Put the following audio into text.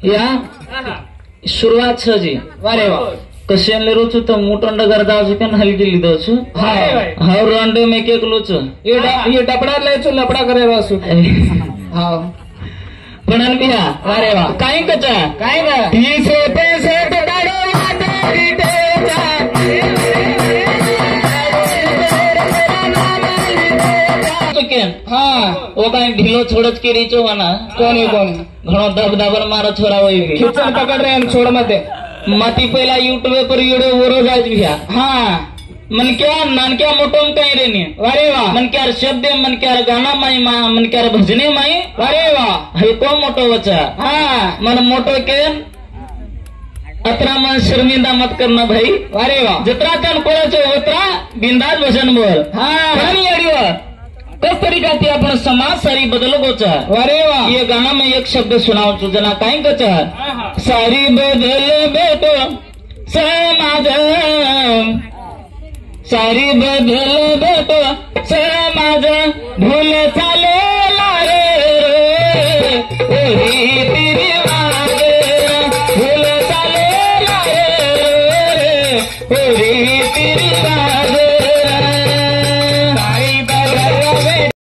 या शुरुआत छजी वारे वा कशेले रोचु तो मुटंड गर्दा जुकन हल्की लीधो छु हां रंडे में केक लोचु ये डपड़ा ले छु लपड़ा करे वासु हां पणन बिया वारे वा काय कचा काय ग तीसे पैसे डाडो वाटे रीते जा हां ओ काय ढीलो छोड़च के रीचो वाना कोणी घणो दबदबर मारो छोरा होई खिचन पकड़ रहे छोड़ मते माती पहिला यूट्यूब पर वीडियो वरो जायच बिया हां मन क्या नान क्या मोटोम काय रे ने वारे वा मन क्या शब्द मन क्या गाना माई मन क्या भजने माई वारे वा हे को मोटो वचा हां मन मोटो के अतरा मन शर्मिंदा मत करना भाई वारे वा जतरा तन कोळाचो उतरा बिंदास भजन बोल हां पण येडियो कस तरीका ते आपण समाज सारी बदल गोचा वारे वा ये गाना में एक शब्द सुनाओ तो जना काय कचा सारी बदल बेटो समाज सारी बदल बेटो समाज भूल चाले रे तेरी वागे भूल चाले रे